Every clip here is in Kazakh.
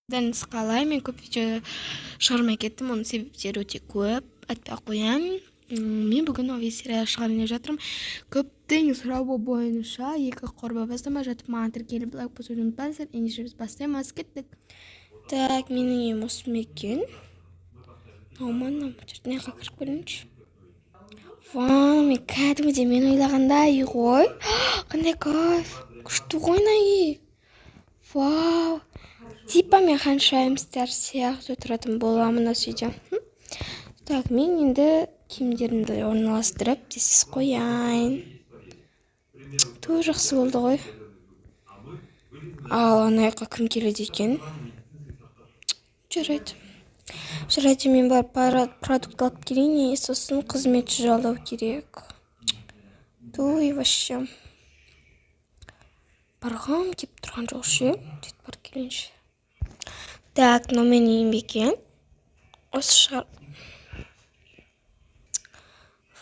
Қалай мен көп видео шығармай кеттім, оның себептері өте көп, айтпай қояйын. Мен бүгін новый серия шығарайын деп жатырмын. Көптің сұрауы бойынша екі қорба бастамай жатып маған тіркеліп лайк басуды ұмытпаңыздар. Ендеше біз бастаймыз, кеттік. Так, менің үйім осы екен. Ауман, не қақырып көрейінші. Вау, мен кәдімгідей мен ойлағандай үй ғой. Қандай кайф. Күшті ғой мына үй. Вау. Типа мен ханшайымстар сияқты тұратын боламын осы үйде. Так, мен енді киімдерімді орналастырып тез қояйын. Ту жақсы болды ғой. Ал ана жаққа кім келеді екен? Жарайды, мен барып продукт алып келейін, сосын қызметші жалдау керек. Туй вообще. Барғам кеп тұрған жоқ ше. Сөйтіп барып келейінші. Так, но мен үйім екен. Осы шығар.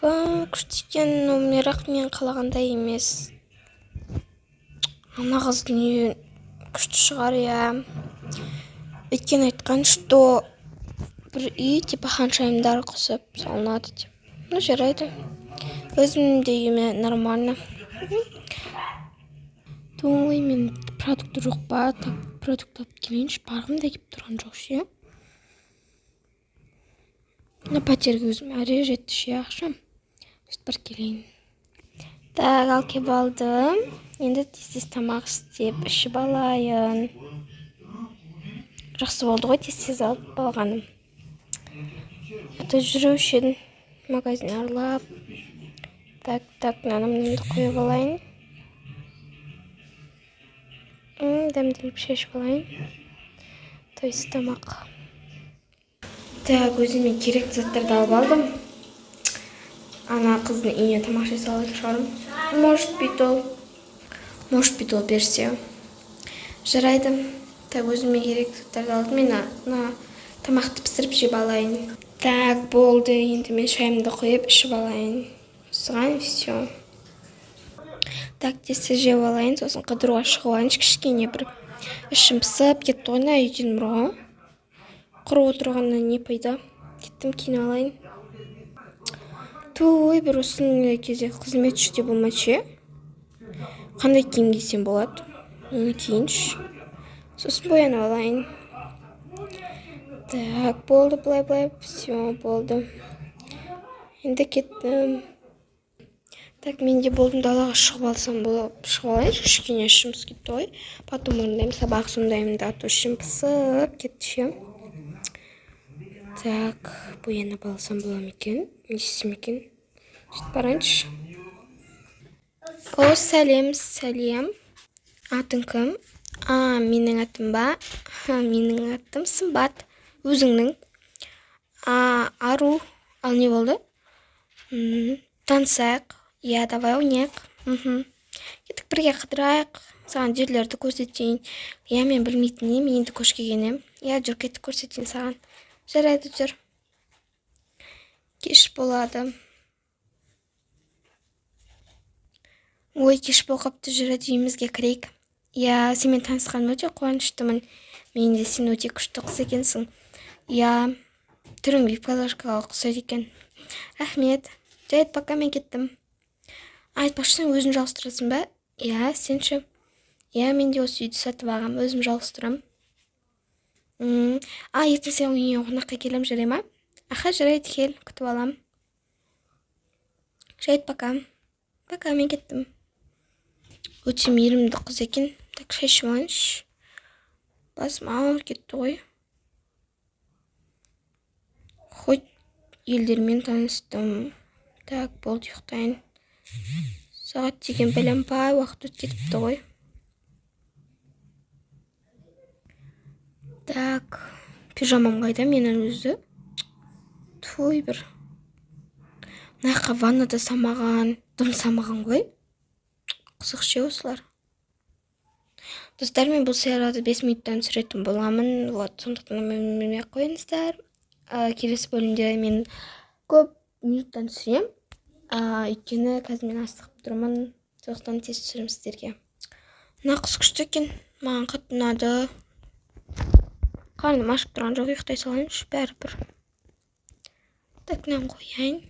Күшті екен, но бірақ мен қалағандай емес. Ана қыздың үйі күшті шығар, я. Өйткені айтқан, что бір үй типа ханшайымдар қосып салынады деп. Ну, жарайды. Өзімнің де үйіме нормально. Думай, мен продукты жоқ па? Так, продукт алып келейінші. Барғым да кеп тұрған жоқ ше. На пәтерге өзіме әре жетті ше ақшам. Сөйтіп бар келейін. Так, ал кеп алдым. Енді тез тамақ істеп ішіп алайын. Жақсы болды ғой тез алып алғаным. Ата жүруші едім. Магазин аралап. Так, нанымды қойып алайын. Дәмділіп шешіп алайын. То есть тамақ. Так, өзіме керек заттарды алып алдым. Ана қыздың үйіне тамақ жей салайын шығарым. Может быть ол берсе. Жарайды. Так, өзіме керек заттарды алдым. Мен тамақты пісіріп жеп алайын. Так, болды. Енді мен шайымды қойып ішіп алайын. Осыған все. Так, тез жеп алайын, сосын қыдыруға шығып алайыншы, кішкене бір ішім пысып кетті ғой, үйден бұрға. Құрып отырғаннан не пайда? Кеттім кейін алайын. Той, бір осының кезде қызметші де болмайшы. Қандай киім кисем болады? Оны киінші. Сосын боянып алайын. Так, болды, былай, все, болды. Енді кеттім. Так, мен де болдым, далаға шығып алсам болып. Шығып алайыншы, кішкене ішім пысып кетті ғой. Потом орындаймын, сабақ сондаймын да, то ішім пысып кетті ше. Так, боянып алсам болам екен. Не істесем екен? Сөйтіп барайыншы. О, сәлем. Атың кім? Менің атым ба? Менің атым Сымбат. Өзіңнің? Ару. Ал не болды? Танысайық. Я, давай ойнайық. Кеттік бірге қыдырайық. Саған жерлерді көрсетейін. Я, мен білмейтін ем, енді көшкеген ем. Я, жүр, кеттік көрсетейін саған. Жарайды, жүр. Кеш болады. Ой, кеш болғапты, жарайды, үйімізге кірейік. Я, сенімен танысқан өте қуаныштымын. Мен де сен өте күшті қыз екенсің. Я, түрің вип-галашкаға ұқсайды екен. Рахмет. Жарайды, пока, мен кеттім. Айтпақшысың, өзің жалғыстырасың ба? Я, сенші. Я, мен де осы үйді сатып ағам, өзім жалғыстырам. Ертең сен үйіне қонаққа келем, жарай ма? Жарайды, кел, күтіп алам. Жарайды, пока. Пока, мен кеттім. Өте мейірімді қыз екен. Так, шай ішіп алайыншы. Басым ауыр кетті ғой. Хоть елдермен таныстым. Так, болды, ұйықтайын. Сағат деген білем ба, уақыт өтіп кетіпті ғой. Так, пижамам қайда менің өзі? Той бір. Наққа ваннада самаған, дым самаған ғой. Қызық ше осылар. Достар, мен бұл сериалды 5 минуттан түсіретін боламын. Сондықтан мен қойыңыздар. Келесі бөлімде мен көп минуттан түсірем. Өйткені қазір мен астығып тұрмын. Сондықтан тез түсірем сіздерге. Мына қыз күшті екен. Маған қатты ұнады. Qarnim ашып тұрған жоқ, ұйықтай салайыншы, бәрібір. Так, мынаны қояйын.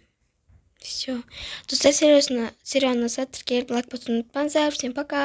Все. Достар, сериал ұнаса тіркеліп лайк басуды ұмытпаңыздар. Всем пока.